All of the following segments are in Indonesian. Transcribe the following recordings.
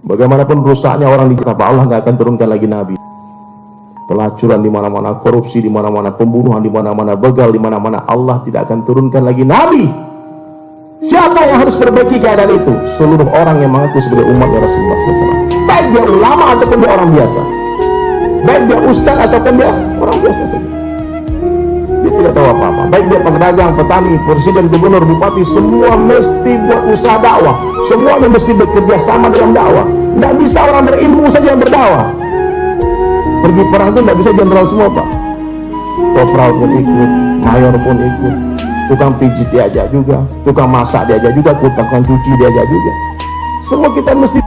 Bagaimanapun rusaknya orang di kita, Allah nggak akan turunkan lagi nabi. Pelacuran di mana-mana, korupsi di mana-mana, pembunuhan di mana-mana, begal di mana-mana, Allah tidak akan turunkan lagi nabi. Siapa yang harus perbaiki keadaan itu? Seluruh orang yang mengaku sebagai umatnya Rasulullah SAW. Baik dia ulama ataupun dia orang biasa, baik dia ustaz ataupun dia orang biasa saja, dia tidak tahu apa-apa. Baik dia pedagang, petani, presiden, gubernur, bupati, semua mesti buat usaha dakwah. Semua mesti bekerja sama dalam dakwah. Tidak bisa orang berilmu saja yang berdakwah. Pergi perang itu tidak bisa jenderal semua, Pak. Kopral pun ikut, mayor pun ikut, tukang pijit diajak juga, tukang masak diajak juga, tukang cuci diajak juga. Semua kita mesti.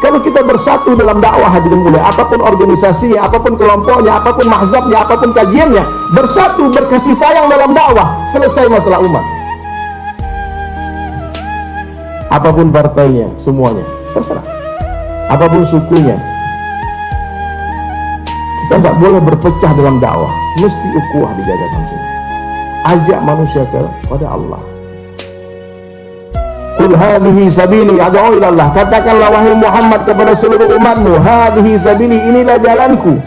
Kalau kita bersatu dalam dakwah, hadirin mulia, apapun organisasinya, apapun kelompoknya, apapun mazhabnya, apapun kajiannya, bersatu berkasih sayang dalam dakwah, selesai masalah umat. Apapun partainya, semuanya terserah. Apapun sukunya, kita tidak boleh berpecah dalam dakwah. Mesti ukhuwah dijaga manusia. Ajak manusia kepada Allah. Qul hadhihi sabili ad'u ila Allah. Katakanlah wahai Muhammad kepada seluruh umatmu, hadhihi sabili, inilah jalanku.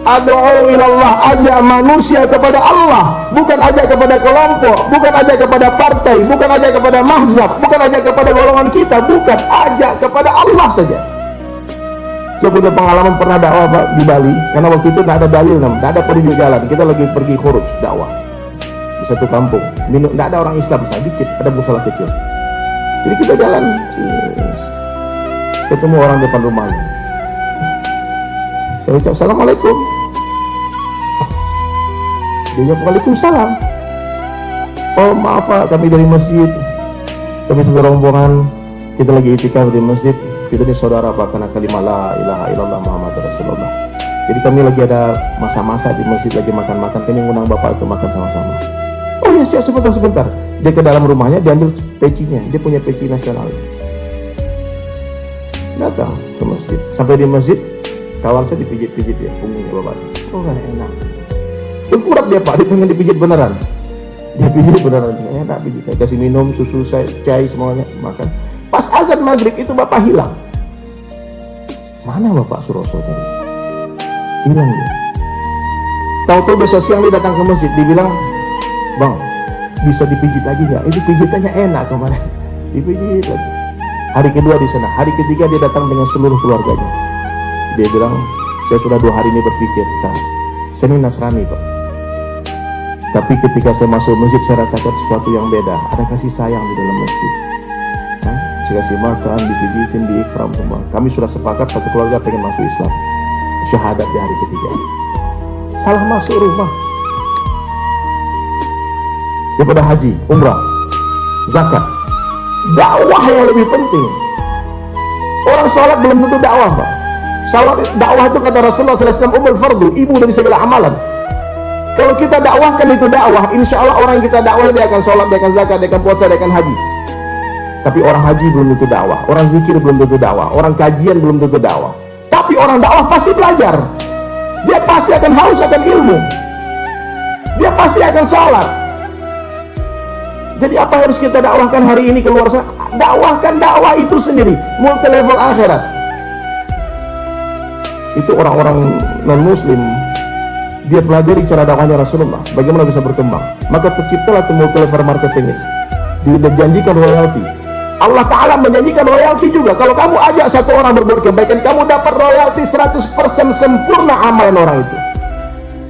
Ad'u ila Allah, ajak manusia kepada Allah, bukan ajak kepada kelompok, bukan ajak kepada partai, bukan ajak kepada mazhab, bukan ajak kepada golongan kita, bukan, ajak kepada Allah saja. Saya punya pengalaman pernah dakwah, Pak, di Bali, karena waktu itu tidak ada dalil, tidak ada petunjuk jalan. Kita lagi pergi khuruj dakwah di satu kampung, tidak ada orang Islam, sedikit, ada musola kecil. Jadi kita jalan, ketemu orang depan rumahnya. Saya ucap assalamualaikum. Dia jawab waalaikumsalam. Oh maaf Pak, kami dari masjid, kami satu rombongan, kita lagi itikaf di masjid. Kita ini saudara Pak, karena kalimat la ilaha illallah Muhammad Rasulullah. Jadi kami lagi ada masa-masa di masjid, lagi makan-makan, kami ngundang Bapak untuk makan sama-sama. Oh ya siap, sebentar. Dia ke dalam rumahnya, dia ambil pecinya, dia punya peci nasional. Datang ke masjid, sampai di masjid, kawan saya dipijit-pijit ya, punggungnya Bapak. Oh kan enak. Berkurap dia Pak, dia pengen dipijit beneran. Dia pijit beneran, enak pijit. Saya kasih minum, susu, cai, semuanya, makan. Pas azan maghrib itu Bapak hilang. Mana Bapak Suroso tadi? Hilang dia. Tahu-tahu besok siang dia datang ke masjid, dibilang, Bang, bisa dipijit lagi nggak? Itu pijitannya enak kemarin. Dipijit lagi. Hari kedua di sana, hari ketiga dia datang dengan seluruh keluarganya. Dia bilang, saya sudah 2 hari ini berpikir, saya ini Nasrani Pak. Tapi ketika saya masuk masjid, saya rasakan sesuatu yang beda. Ada kasih sayang di dalam masjid. Saya kasih makan, dipijitin, diikram semua. Kami sudah sepakat satu keluarga pengen masuk Islam. Syahadat di hari ketiga. Salah masuk rumah. Daripada haji, umrah, zakat, dakwah yang lebih penting. Orang sholat belum tentu dakwah Pak. Sholat, dakwah itu kata Rasulullah SAW, umul fardu, ibu dari segala amalan. Kalau kita dakwahkan itu dakwah, insya Allah orang yang kita dakwah dia akan sholat, dia akan zakat, dia akan puasa, dia akan haji. Tapi orang haji belum tentu dakwah, orang zikir belum tentu dakwah, orang kajian belum tentu dakwah. Tapi orang dakwah pasti belajar. Dia pasti akan haus akan ilmu. Dia pasti akan sholat. Jadi apa harus kita dakwahkan hari ini keluar sana? Dakwahkan dakwah itu sendiri, multi level akhirat. Itu orang-orang non-muslim, dia pelajari cara dakwahnya Rasulullah, bagaimana bisa berkembang. Maka terciptalah multi level marketing ini. Dijanjikan royalti. Allah Ta'ala menjanjikan royalti juga. Kalau kamu ajak satu orang berbuat kebaikan, kamu dapat royalti 100% sempurna amalan orang itu.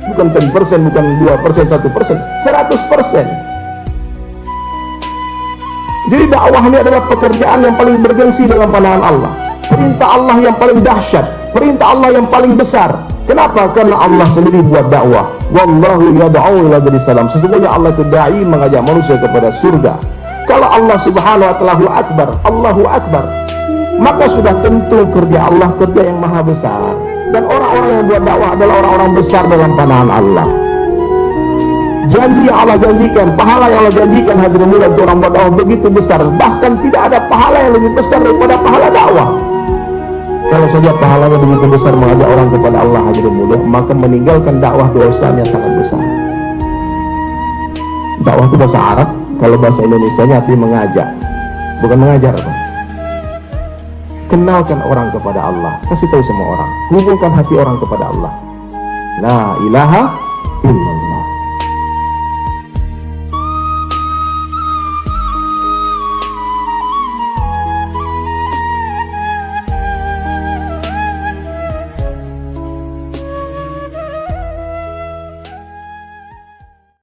Bukan 10%, bukan 2%, 1%, 100%. Jadi dakwah ini adalah pekerjaan yang paling bergengsi dalam pandangan Allah. Perintah Allah yang paling dahsyat, perintah Allah yang paling besar. Kenapa? Karena Allah sendiri buat dakwah. Wallahu yad'u ila daris salam. Sesungguhnya Allah itu dai, mengajak manusia kepada surga. Kalau Allah Subhanahu wa ta'ala Allahu Akbar, maka sudah tentu kerja Allah kerja yang maha besar. Dan orang-orang yang buat dakwah adalah orang-orang besar dalam pandangan Allah. Janji yang Allah janjikan, pahala yang Allah janjikan hadirin mulia untuk orang buat dakwah begitu besar. Bahkan tidak ada pahala yang lebih besar daripada pahala dakwah. Kalau saja pahalanya begitu besar mengajak orang kepada Allah hadirin mulia, maka meninggalkan dakwah dosanya sangat besar. Dakwah itu bahasa Arab, kalau bahasa Indonesianya artinya mengajak, bukan mengajar. kenalkan orang kepada Allah, kasih tahu sama orang, hubungkan hati orang kepada Allah. La ilaha illallah.